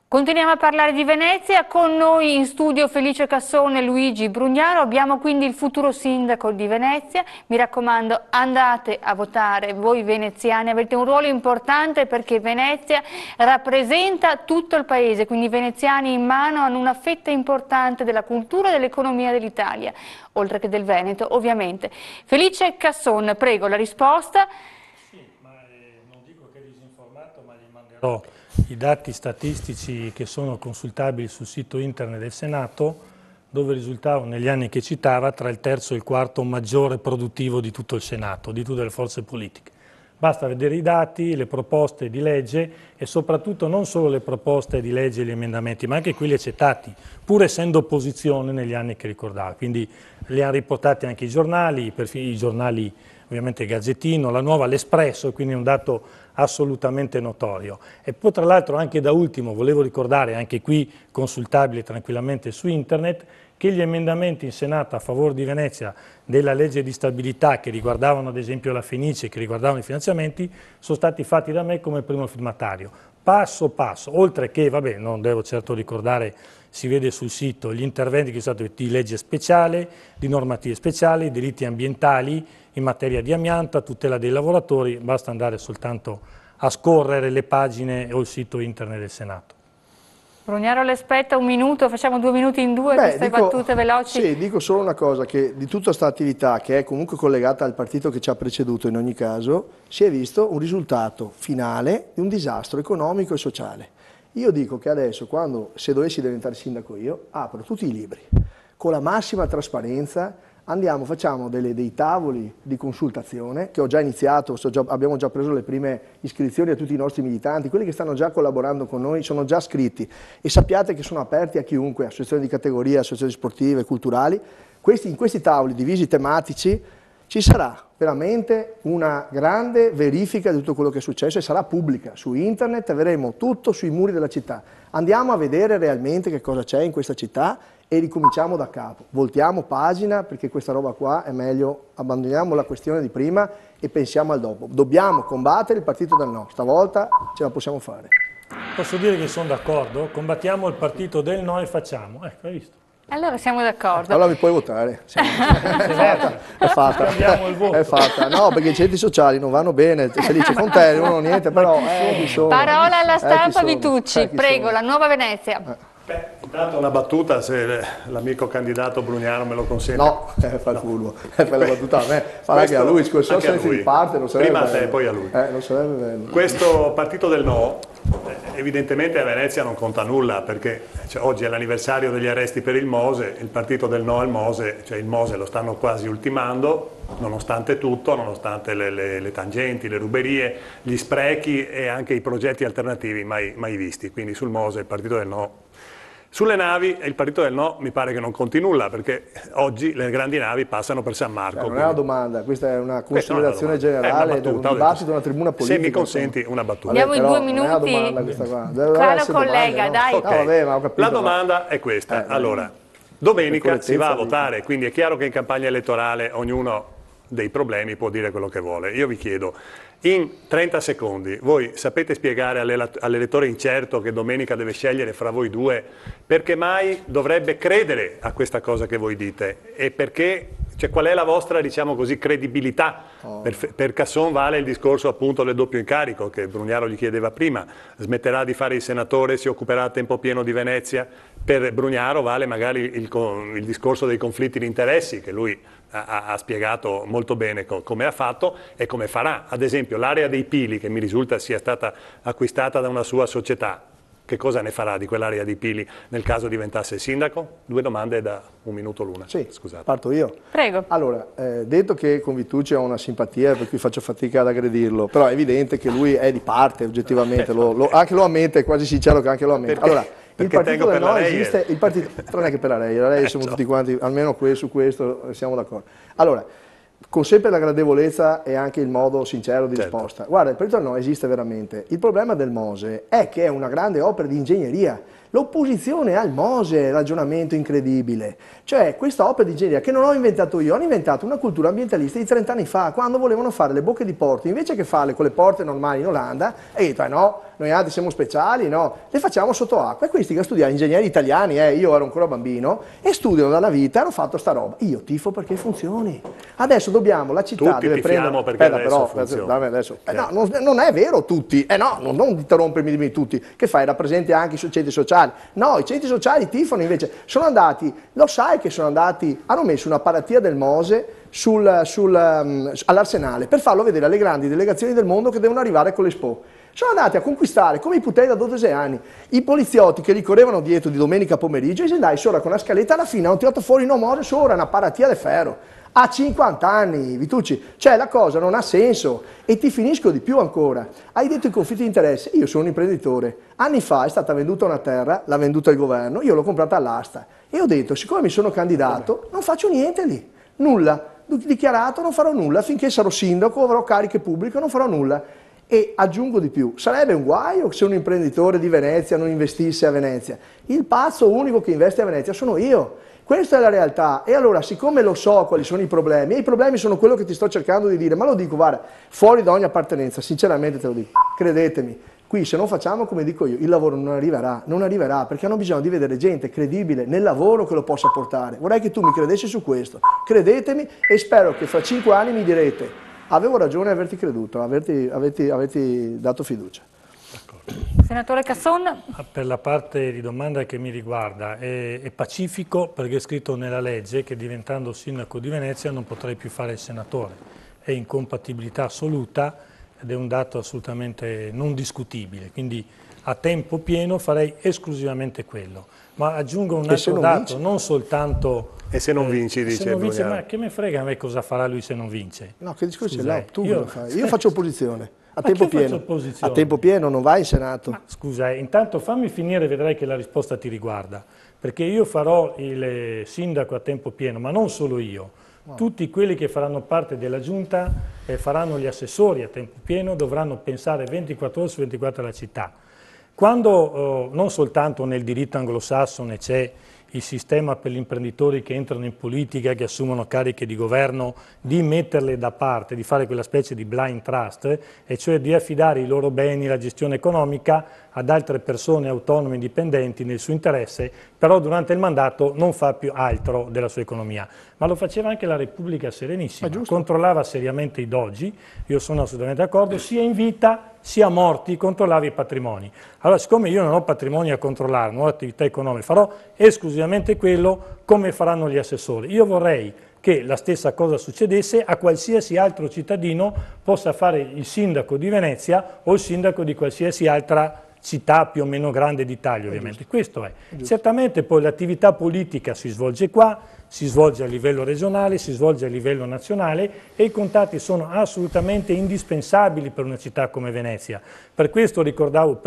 Continuiamo a parlare di Venezia, con noi in studio Felice Cassone e Luigi Brugnaro. Abbiamo quindi il futuro sindaco di Venezia. Mi raccomando, andate a votare, voi veneziani avete un ruolo importante perché Venezia rappresenta tutto il paese, quindi i veneziani in mano hanno una fetta importante della cultura e dell'economia dell'Italia, oltre che del Veneto ovviamente. Felice Cassone, prego la risposta. Sì, ma non dico che è disinformato, ma gli manderò i dati statistici che sono consultabili sul sito internet del Senato, dove risultava negli anni che citava tra il terzo e il quarto maggiore produttivo di tutto il Senato, di tutte le forze politiche. Basta vedere i dati, le proposte di legge e soprattutto non solo le proposte di legge e gli emendamenti, ma anche quelli accettati, pur essendo opposizione negli anni che ricordava. Quindi li hanno riportati anche i giornali ovviamente il Gazzettino, la Nuova, l'Espresso, quindi è un dato assolutamente notorio. E poi tra l'altro anche da ultimo volevo ricordare, anche qui consultabile tranquillamente su internet, che gli emendamenti in Senato a favore di Venezia della legge di stabilità che riguardavano ad esempio la Fenice, che riguardavano i finanziamenti, sono stati fatti da me come primo firmatario. Passo passo, oltre che, vabbè, non devo certo ricordare, si vede sul sito, gli interventi che sono stati di legge speciale, di normative speciali, diritti ambientali in materia di amianto, tutela dei lavoratori, basta andare soltanto a scorrere le pagine o il sito internet del Senato. Brugnaro l'aspetta un minuto, facciamo 2 minuti in due, queste battute veloci. Sì, dico solo una cosa, che di tutta questa attività, che è comunque collegata al partito che ci ha preceduto in ogni caso, si è visto un risultato finale di un disastro economico e sociale. Io dico che adesso, se dovessi diventare sindaco io, apro tutti i libri, con la massima trasparenza, facciamo dei tavoli di consultazione, che ho già iniziato, abbiamo già preso le prime iscrizioni a tutti i nostri militanti, quelli che stanno già collaborando con noi sono già iscritti e sappiate che sono aperti a chiunque, associazioni di categoria, associazioni sportive, culturali. In questi tavoli divisi tematici ci sarà veramente una grande verifica di tutto quello che è successo e sarà pubblica su internet, avremo tutto sui muri della città. Andiamo a vedere realmente che cosa c'è in questa città e ricominciamo da capo. Voltiamo pagina perché questa roba qua è meglio, abbandoniamo la questione di prima e pensiamo al dopo. Dobbiamo combattere il partito del no, stavolta ce la possiamo fare. Posso dire che sono d'accordo? Combattiamo il partito del no e facciamo. Ecco, hai visto? Allora siamo d'accordo. Allora mi puoi votare. È fatta. Cambiamo il voto. È fatta. No, perché i centri sociali non vanno bene, Felice con te, non ho niente, però Parola alla stampa Vitucci, prego, la Nuova Venezia. Intanto una battuta, se l'amico candidato Brugnaro me lo consente. No, fa il furbo, fai la battuta a me, farà anche a lui, se senza di parte non sarebbe prima bello. a te e poi a lui. Non sarebbe bello. Questo partito del no, evidentemente a Venezia non conta nulla, perché oggi è l'anniversario degli arresti per il Mose, il partito del no al Mose, cioè il Mose lo stanno quasi ultimando, nonostante tutto, nonostante le tangenti, le ruberie, gli sprechi e anche i progetti alternativi mai visti, quindi sul Mose il partito del no. Sulle navi il partito del no mi pare che non conti nulla, perché oggi le grandi navi passano per San Marco. Non è una domanda, questa è una considerazione generale, un dibattito, una tribuna politica. Se mi consenti una battuta. Diamo in 2 minuti. Non è una domanda questa qua. Caro collega, dai. Okay. No, vabbè, ma ho capito, la domanda è questa. Allora, domenica si va a votare, quindi è chiaro che in campagna elettorale ognuno dei problemi può dire quello che vuole. Io vi chiedo, in 30 secondi, voi sapete spiegare all'elettore incerto che domenica deve scegliere fra voi due perché mai dovrebbe credere a questa cosa che voi dite e perché, cioè, qual è la vostra, diciamo così, credibilità? Per Casson vale il discorso appunto del doppio incarico che Brugnaro gli chiedeva prima, smetterà di fare il senatore, si occuperà a tempo pieno di Venezia. Per Brugnaro vale magari il discorso dei conflitti di interessi che lui ha spiegato molto bene come ha fatto e come farà. Ad esempio l'area dei Pili, che mi risulta sia stata acquistata da una sua società, che cosa ne farà di quell'area dei Pili nel caso diventasse sindaco? 2 domande da 1 minuto l'una. Sì, scusate. Parto io. Prego. Allora, detto che con Vitucci ho una simpatia per cui faccio fatica ad aggredirlo, però è evidente che lui è di parte oggettivamente, anche lo ammette, è quasi sincero che anche lo ammette. Allora, il partito del no esiste, non è che per la Lei siamo tutti quanti, almeno su questo siamo d'accordo. Allora, con sempre la gradevolezza e anche il modo sincero di risposta. Guarda, il partito del no esiste veramente. Il problema del Mose è che è una grande opera di ingegneria. L'opposizione al Mose, ragionamento incredibile. Cioè, questa opera di ingegneria che non ho inventato io, hanno inventato una cultura ambientalista di 30 anni fa, quando volevano fare le bocche di porto, invece che farle con le porte normali in Olanda, e detto, no, noi altri siamo speciali, no, le facciamo sotto acqua. E questi che studiano ingegneri italiani, io ero ancora bambino, e studiano dalla vita, hanno fatto sta roba. Io tifo perché funzioni. Adesso dobbiamo, la città tutti deve prendere... perché adesso funziona. no, non è vero tutti, no, non interrompermi, dimmi tutti, che fai, rappresenti anche i centri sociali. No, i centri sociali tifano invece, sono andati, lo sai che sono andati, hanno messo una paratia del Mose all'Arsenale per farlo vedere alle grandi delegazioni del mondo che devono arrivare con l'Expo. Sono andati a conquistare, come i putei da 12 anni, i poliziotti che li correvano dietro di domenica pomeriggio e si andai sopra con la scaletta, alla fine hanno tirato fuori no Mose sopra, una paratia di ferro. A 50 anni, Vitucci, cioè la cosa non ha senso. E ti finisco di più ancora. Hai detto i conflitti di interesse, io sono un imprenditore. Anni fa è stata venduta una terra, l'ha venduta il governo, io l'ho comprata all'asta. E ho detto, siccome mi sono candidato, non faccio niente lì, nulla. Dichiarato, non farò nulla, finché sarò sindaco, avrò cariche pubbliche, non farò nulla. E aggiungo di più, sarebbe un guaio se un imprenditore di Venezia non investisse a Venezia. Il pazzo unico che investe a Venezia sono io. Questa è la realtà e allora siccome lo so quali sono i problemi, e i problemi sono quello che ti sto cercando di dire, ma lo dico, guarda, fuori da ogni appartenenza, sinceramente te lo dico, credetemi, qui se non facciamo come dico io, il lavoro non arriverà, perché hanno bisogno di vedere gente credibile nel lavoro che lo possa portare. Vorrei che tu mi credessi su questo, credetemi e spero che fra 5 anni mi direte, avevo ragione a averti creduto, averti dato fiducia. Senatore Casson. Per la parte di domanda che mi riguarda, è pacifico perché è scritto nella legge che diventando sindaco di Venezia non potrei più fare il senatore. È incompatibilità assoluta ed è un dato assolutamente non discutibile, quindi a tempo pieno farei esclusivamente quello. Ma aggiungo un altro dato, non soltanto... E se non vinci, dice se non vince, ma che me frega a me cosa farà lui se non vince? No, che discorso è? Tu lo fai. Io faccio opposizione. A tempo pieno. A tempo pieno, non vai in Senato. Ma, scusa, intanto fammi finire e vedrai che la risposta ti riguarda. Perché io farò il sindaco a tempo pieno, ma non solo io. No. Tutti quelli che faranno parte della giunta e faranno gli assessori a tempo pieno dovranno pensare 24 ore su 24 alla città. Quando non soltanto nel diritto anglosassone c'è il sistema per gli imprenditori che entrano in politica, che assumono cariche di governo, di metterle da parte, di fare quella specie di blind trust, e cioè di affidare i loro beni, la gestione economica ad altre persone autonome indipendenti nel suo interesse, però durante il mandato non fa più altro della sua economia. Ma lo faceva anche la Repubblica Serenissima, controllava seriamente i dogi, io sono assolutamente d'accordo, sia in vita sia morti, controllava i patrimoni. Allora, siccome io non ho patrimoni a controllare, non ho attività economiche, farò esclusivamente quello come faranno gli assessori. Io vorrei che la stessa cosa succedesse a qualsiasi altro cittadino possa fare il sindaco di Venezia o il sindaco di qualsiasi altra città più o meno grande d'Italia, ovviamente. Questo è. Certamente poi l'attività politica si svolge qua, si svolge a livello regionale, si svolge a livello nazionale e i contatti sono assolutamente indispensabili per una città come Venezia. Per questo ricordavo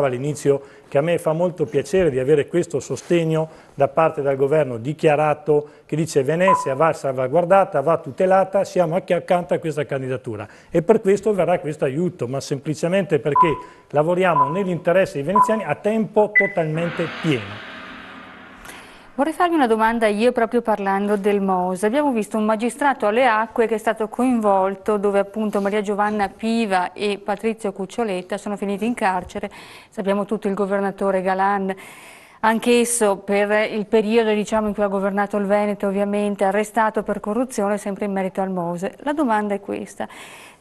all'inizio che a me fa molto piacere di avere questo sostegno da parte del governo dichiarato che dice Venezia va salvaguardata, va tutelata, siamo accanto a questa candidatura e per questo verrà questo aiuto, ma semplicemente perché lavoriamo nell'interesse dei veneziani a tempo totalmente pieno. Vorrei farvi una domanda io proprio parlando del Mose. Abbiamo visto un magistrato alle acque che è stato coinvolto dove appunto Maria Giovanna Piva e Patrizio Cuccioletta sono finiti in carcere. Sappiamo tutto il governatore Galan, anch'esso per il periodo diciamo, in cui ha governato il Veneto ovviamente arrestato per corruzione sempre in merito al Mose. La domanda è questa.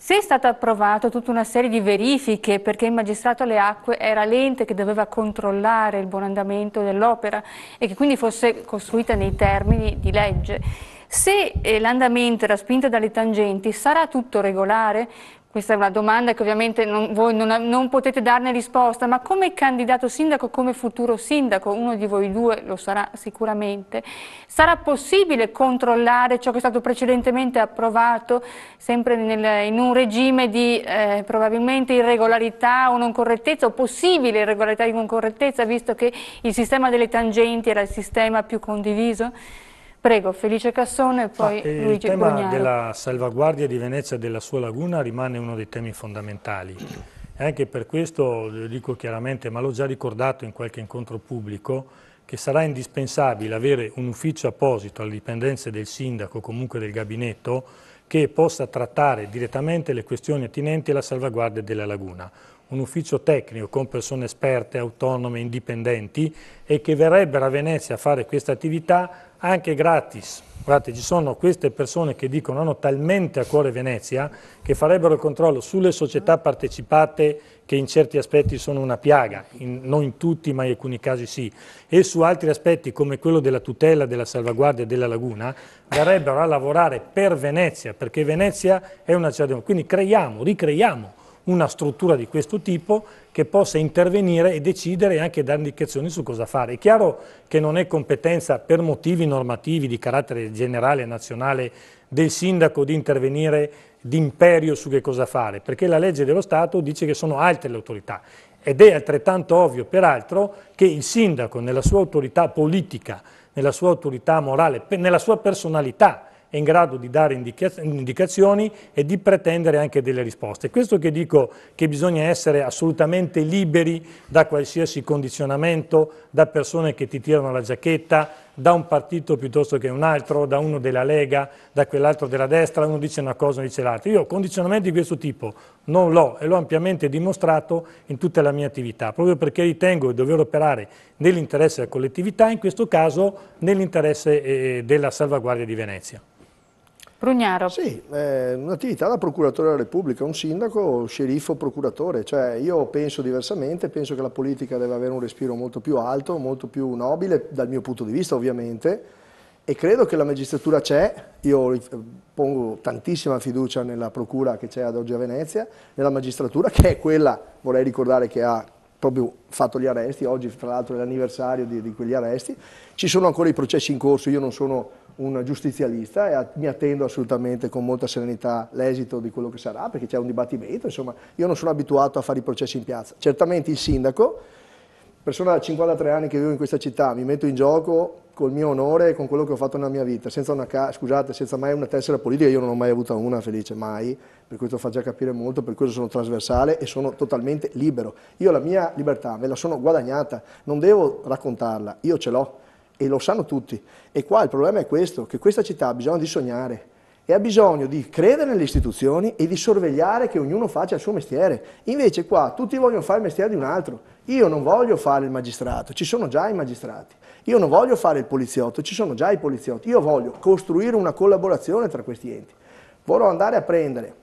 Se è stata approvata tutta una serie di verifiche perché il magistrato alle acque era l'ente che doveva controllare il buon andamento dell'opera e che quindi fosse costruita nei termini di legge, se l'andamento era spinto dalle tangenti sarà tutto regolare? Questa è una domanda che ovviamente voi non potete darne risposta, ma come candidato sindaco, come futuro sindaco, uno di voi due lo sarà sicuramente, sarà possibile controllare ciò che è stato precedentemente approvato, sempre in un regime di probabilmente irregolarità o non correttezza, o possibile irregolarità o non correttezza, visto che il sistema delle tangenti era il sistema più condiviso? Prego, Felice Cassone e poi Luigi Brugnaro. Il tema della salvaguardia di Venezia e della sua laguna rimane uno dei temi fondamentali. E anche per questo lo dico chiaramente, ma l'ho già ricordato in qualche incontro pubblico, che sarà indispensabile avere un ufficio apposito alle dipendenze del sindaco o comunque del gabinetto che possa trattare direttamente le questioni attinenti alla salvaguardia della laguna. Un ufficio tecnico con persone esperte, autonome, indipendenti e che verrebbero a Venezia a fare questa attività anche gratis. Guardate, ci sono queste persone che dicono hanno talmente a cuore Venezia che farebbero il controllo sulle società partecipate che in certi aspetti sono una piaga, non in tutti ma in alcuni casi sì, e su altri aspetti come quello della tutela, della salvaguardia della laguna, verrebbero a lavorare per Venezia, perché Venezia è una città, quindi ricreiamo una struttura di questo tipo che possa intervenire e decidere e anche dare indicazioni su cosa fare. È chiaro che non è competenza per motivi normativi di carattere generale e nazionale del sindaco di intervenire d'imperio su che cosa fare, perché la legge dello Stato dice che sono altre le autorità ed è altrettanto ovvio peraltro che il sindaco nella sua autorità politica, nella sua autorità morale, nella sua personalità è in grado di dare indicazioni e di pretendere anche delle risposte. Questo che dico che bisogna essere assolutamente liberi da qualsiasi condizionamento, da persone che ti tirano la giacchetta, da un partito piuttosto che un altro, da uno della Lega, da quell'altro della destra, uno dice una cosa, uno dice l'altra. Io condizionamenti di questo tipo non l'ho e l'ho ampiamente dimostrato in tutta la mia attività, proprio perché ritengo di dover operare nell'interesse della collettività, in questo caso nell'interesse della salvaguardia di Venezia. Brugnaro. Sì, un'attività da procuratore della Repubblica, un sindaco, sceriffo, procuratore, cioè io penso diversamente, penso che la politica deve avere un respiro molto più alto, molto più nobile, dal mio punto di vista ovviamente, e credo che la magistratura c'è, io pongo tantissima fiducia nella procura che c'è ad oggi a Venezia, nella magistratura che è quella, vorrei ricordare, che ha proprio fatto gli arresti, oggi fra l'altro è l'anniversario di quegli arresti, ci sono ancora i processi in corso, io non sono un giustizialista e mi attendo assolutamente con molta serenità l'esito di quello che sarà, perché c'è un dibattimento, insomma, io non sono abituato a fare i processi in piazza. Certamente il sindaco, persona da 53 anni che vivo in questa città, mi metto in gioco col mio onore e con quello che ho fatto nella mia vita, senza mai una tessera politica, io non ho mai avuto una, Felice, mai, per questo fa già capire molto, per questo sono trasversale e sono totalmente libero. Io la mia libertà me la sono guadagnata, non devo raccontarla, io ce l'ho. E lo sanno tutti. E qua il problema è questo, che questa città ha bisogno di sognare e ha bisogno di credere nelle istituzioni e di sorvegliare che ognuno faccia il suo mestiere. Invece qua tutti vogliono fare il mestiere di un altro. Io non voglio fare il magistrato, ci sono già i magistrati. Io non voglio fare il poliziotto, ci sono già i poliziotti. Io voglio costruire una collaborazione tra questi enti. Vorrò andare a prendere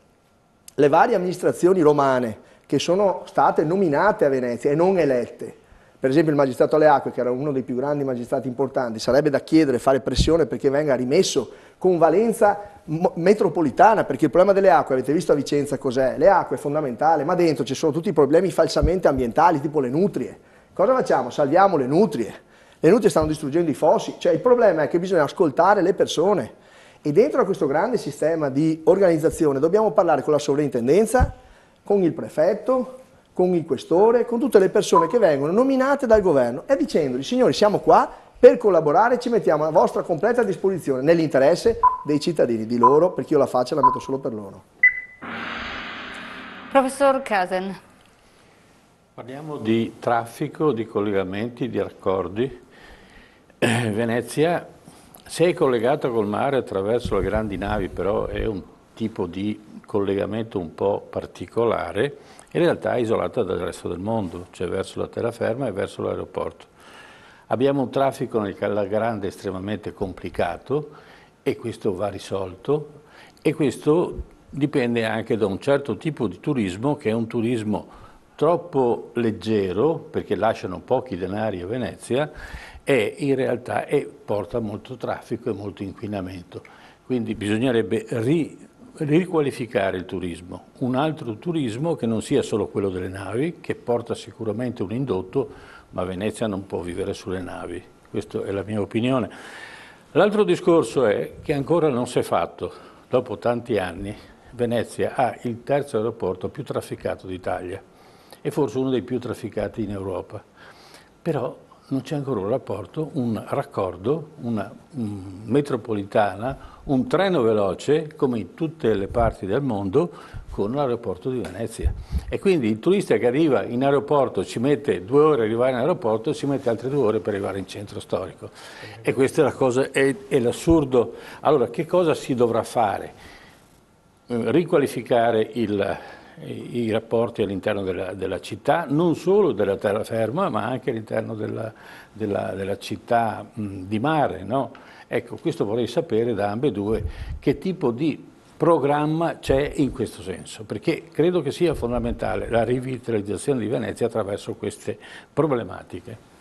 le varie amministrazioni romane che sono state nominate a Venezia e non elette. Per esempio il magistrato alle acque, che era uno dei più grandi magistrati importanti, sarebbe da chiedere, fare pressione perché venga rimesso con valenza metropolitana, perché il problema delle acque, avete visto a Vicenza cos'è? Le acque è fondamentale, ma dentro ci sono tutti i problemi falsamente ambientali, tipo le nutrie. Cosa facciamo? Salviamo le nutrie. Le nutrie stanno distruggendo i fossi, cioè il problema è che bisogna ascoltare le persone. E dentro a questo grande sistema di organizzazione dobbiamo parlare con la sovrintendenza, con il prefetto, con il questore, con tutte le persone che vengono nominate dal governo e dicendogli: signori, siamo qua per collaborare, ci mettiamo a vostra completa disposizione nell'interesse dei cittadini, di loro, perché io la faccia la metto solo per loro. Professor Casen. Parliamo di traffico, di collegamenti, di raccordi. Venezia, se è collegata col mare attraverso le grandi navi, però è un tipo di collegamento un po' particolare, in realtà è isolata dal resto del mondo, cioè verso la terraferma e verso l'aeroporto. Abbiamo un traffico nella grande estremamente complicato e questo va risolto e questo dipende anche da un certo tipo di turismo che è un turismo troppo leggero perché lasciano pochi denari a Venezia e in realtà porta molto traffico e molto inquinamento. Quindi bisognerebbe riqualificare il turismo, un altro turismo che non sia solo quello delle navi, che porta sicuramente un indotto, ma Venezia non può vivere sulle navi, questa è la mia opinione. L'altro discorso è che ancora non si è fatto, dopo tanti anni, Venezia ha il terzo aeroporto più trafficato d'Italia e forse uno dei più trafficati in Europa, però non c'è ancora un rapporto, un raccordo, una metropolitana, un treno veloce, come in tutte le parti del mondo, con l'aeroporto di Venezia. E quindi il turista che arriva in aeroporto ci mette 2 ore ad arrivare in aeroporto, ci mette altre 2 ore per arrivare in centro storico. E questa è la cosa, è l'assurdo. Allora, che cosa si dovrà fare? Riqualificare i rapporti all'interno della città, non solo della terraferma, ma anche all'interno della città di mare, no? Ecco, questo vorrei sapere da ambedue che tipo di programma c'è in questo senso, perché credo che sia fondamentale la rivitalizzazione di Venezia attraverso queste problematiche.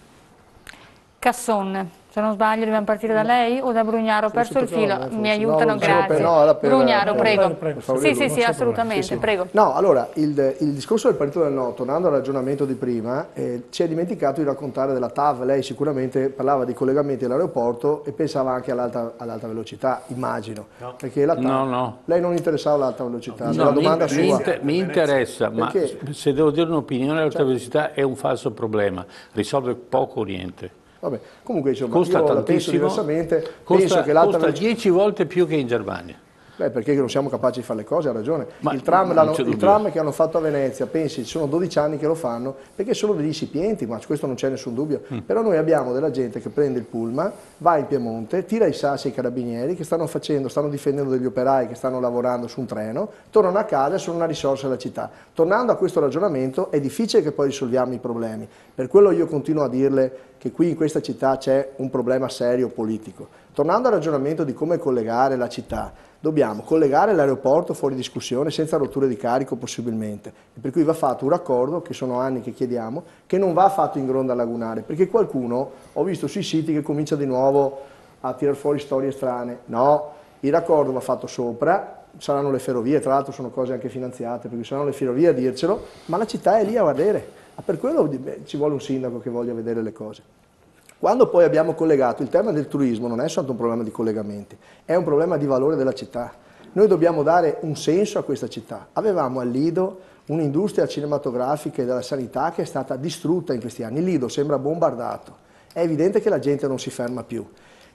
Casson, se non sbaglio dobbiamo partire da lei o da Brugnaro? Ho perso il filo, mi aiutano, no, grazie. Brugnaro, prego. Sì, assolutamente, prego. No, allora, il discorso del partito del no, tornando al ragionamento di prima, ci è dimenticato di raccontare della TAV. Lei sicuramente parlava di collegamenti all'aeroporto e pensava anche all'alta velocità, immagino. No. Perché la TAV, lei non interessava l'alta velocità, no, la domanda mi interessa, ma se devo dire un'opinione, l'alta velocità è un falso problema, risolve poco o niente. Vabbè, comunque insomma, costa io la penso diversamente, penso che costa 10 volte più che in Germania. Beh, perché non siamo capaci di fare le cose, ha ragione. Ma il tram che hanno fatto a Venezia, pensi, sono 12 anni che lo fanno, perché sono degli incipienti, ma su questo non c'è nessun dubbio. Però noi abbiamo della gente che prende il pullman, va in Piemonte, tira i sassi ai carabinieri che stanno difendendo degli operai che stanno lavorando su un treno, tornano a casa e sono una risorsa della città. Tornando a questo ragionamento, è difficile che poi risolviamo i problemi. Per quello io continuo a dirle che qui in questa città c'è un problema serio politico. Tornando al ragionamento di come collegare la città, dobbiamo collegare l'aeroporto fuori discussione, senza rotture di carico possibilmente, e per cui va fatto un raccordo, che sono anni che chiediamo, che non va fatto in gronda lagunare, perché qualcuno, ho visto sui siti che comincia di nuovo a tirar fuori storie strane. No, il raccordo va fatto sopra, saranno le ferrovie, tra l'altro sono cose anche finanziate, perché saranno le ferrovie a dircelo, ma la città è lì a vedere. Per quello ci vuole un sindaco che voglia vedere le cose. Quando poi abbiamo collegato, il tema del turismo non è soltanto un problema di collegamenti, è un problema di valore della città. Noi dobbiamo dare un senso a questa città. Avevamo al Lido un'industria cinematografica e della sanità che è stata distrutta in questi anni. Il Lido sembra bombardato. È evidente che la gente non si ferma più.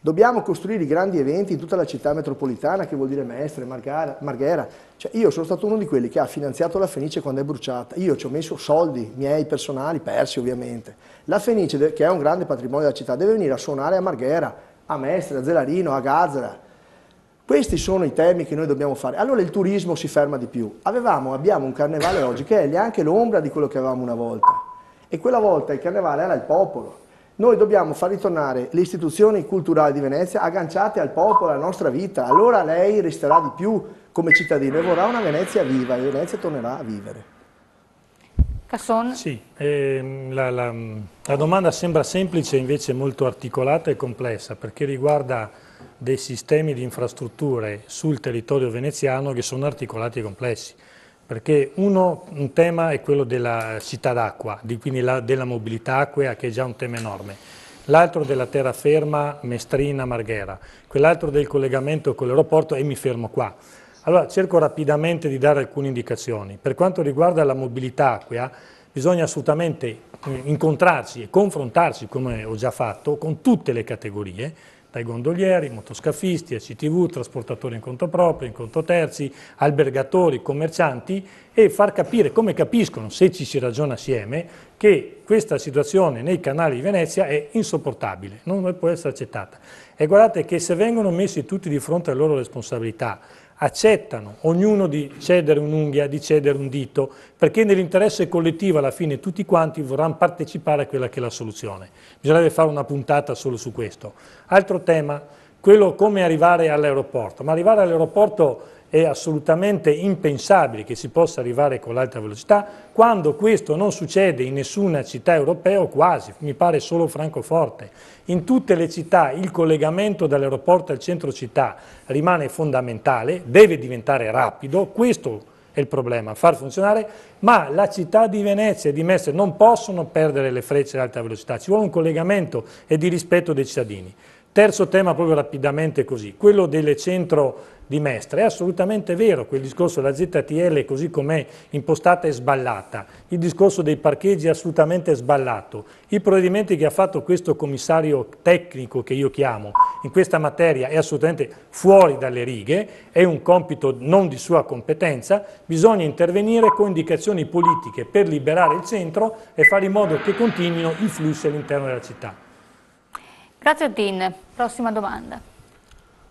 Dobbiamo costruire i grandi eventi in tutta la città metropolitana, che vuol dire Mestre, Marghera. Cioè, io sono stato uno di quelli che ha finanziato la Fenice quando è bruciata. Io ci ho messo soldi miei personali, persi ovviamente. La Fenice, che è un grande patrimonio della città, deve venire a suonare a Marghera, a Mestre, a Zelarino, a Gazzara. Questi sono i temi che noi dobbiamo fare. Allora il turismo si ferma di più. Abbiamo un carnevale oggi che è neanche l'ombra di quello che avevamo una volta. E quella volta il carnevale era il popolo. Noi dobbiamo far ritornare le istituzioni culturali di Venezia agganciate al popolo, alla nostra vita. Allora lei resterà di più come cittadino e vorrà una Venezia viva e Venezia tornerà a vivere. Casson? Sì, la domanda sembra semplice, invece molto articolata e complessa, perché riguarda dei sistemi di infrastrutture sul territorio veneziano che sono articolati e complessi. Perché un tema è quello della città d'acqua, quindi della mobilità acquea, che è già un tema enorme. L'altro della terraferma Mestrina-Marghera, quell'altro del collegamento con l'aeroporto, e mi fermo qua. Allora cerco rapidamente di dare alcune indicazioni. Per quanto riguarda la mobilità acquea, bisogna assolutamente incontrarsi e confrontarsi, come ho già fatto, con tutte le categorie, dai gondolieri, motoscafisti, ACTV, trasportatori in conto proprio, in conto terzi, albergatori, commercianti, e far capire, come capiscono se ci si ragiona assieme, che questa situazione nei canali di Venezia è insopportabile, non può essere accettata. E guardate che se vengono messi tutti di fronte alle loro responsabilità, accettano ognuno di cedere un'unghia, di cedere un dito, perché nell'interesse collettivo alla fine tutti quanti vorranno partecipare a quella che è la soluzione. Bisognerebbe fare una puntata solo su questo. Altro tema, quello come arrivare all'aeroporto. Ma arrivare all'aeroporto è assolutamente impensabile che si possa arrivare con l'alta velocità, quando questo non succede in nessuna città europea o quasi, mi pare solo Francoforte. In tutte le città il collegamento dall'aeroporto al centro città rimane fondamentale, deve diventare rapido, questo è il problema, far funzionare, ma la città di Venezia e di Mestre non possono perdere le frecce ad alta velocità, ci vuole un collegamento e di rispetto dei cittadini. Terzo tema, proprio rapidamente così, quello del centro di Mestre. È assolutamente vero, quel discorso della ZTL così com'è impostata è sballata, il discorso dei parcheggi è assolutamente sballato, i provvedimenti che ha fatto questo commissario tecnico che io chiamo in questa materia è assolutamente fuori dalle righe, è un compito non di sua competenza, bisogna intervenire con indicazioni politiche per liberare il centro e fare in modo che continuino i flussi all'interno della città. Grazie Otin, prossima domanda.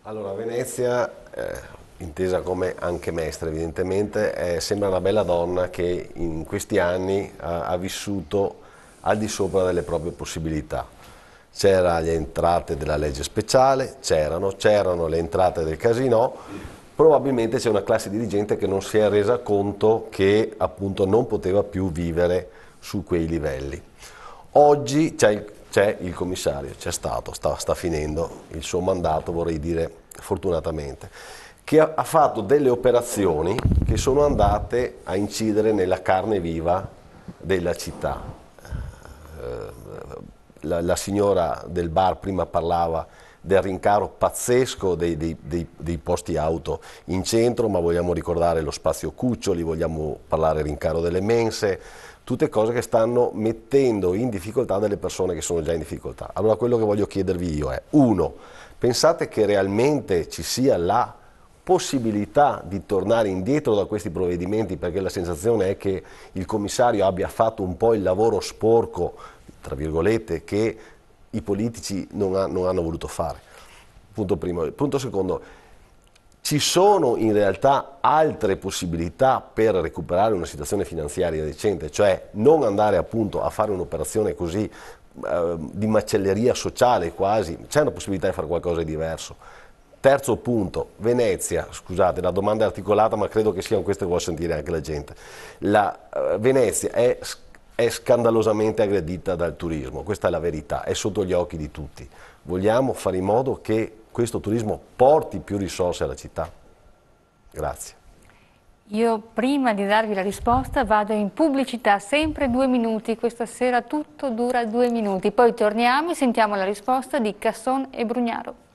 Allora, Venezia, intesa come anche Mestre evidentemente, sembra una bella donna che in questi anni ha vissuto al di sopra delle proprie possibilità. C'erano le entrate della legge speciale, c'erano le entrate del casinò, probabilmente c'è una classe dirigente che non si è resa conto che appunto non poteva più vivere su quei livelli. Oggi c'è il commissario, c'è stato, sta finendo il suo mandato, vorrei dire fortunatamente, che ha fatto delle operazioni che sono andate a incidere nella carne viva della città. La signora del bar prima parlava del rincaro pazzesco dei posti auto in centro, ma vogliamo ricordare lo spazio cuccioli, vogliamo parlare del rincaro delle mense, tutte cose che stanno mettendo in difficoltà delle persone che sono già in difficoltà. Allora quello che voglio chiedervi io è, uno, pensate che realmente ci sia la possibilità di tornare indietro da questi provvedimenti, perché la sensazione è che il commissario abbia fatto un po' il lavoro sporco, tra virgolette, che i politici non hanno voluto fare. Punto primo. Punto secondo, ci sono in realtà altre possibilità per recuperare una situazione finanziaria decente, cioè non andare appunto a fare un'operazione così di macelleria sociale quasi, c'è una possibilità di fare qualcosa di diverso. Terzo punto, Venezia, scusate, la domanda è articolata ma credo che sia questo che vuole sentire anche la gente. Venezia è scandalosamente aggredita dal turismo, questa è la verità, è sotto gli occhi di tutti. Vogliamo fare in modo che questo turismo porti più risorse alla città? Grazie. Io prima di darvi la risposta vado in pubblicità, sempre 2 minuti, questa sera tutto dura 2 minuti, poi torniamo e sentiamo la risposta di Casson e Brugnaro.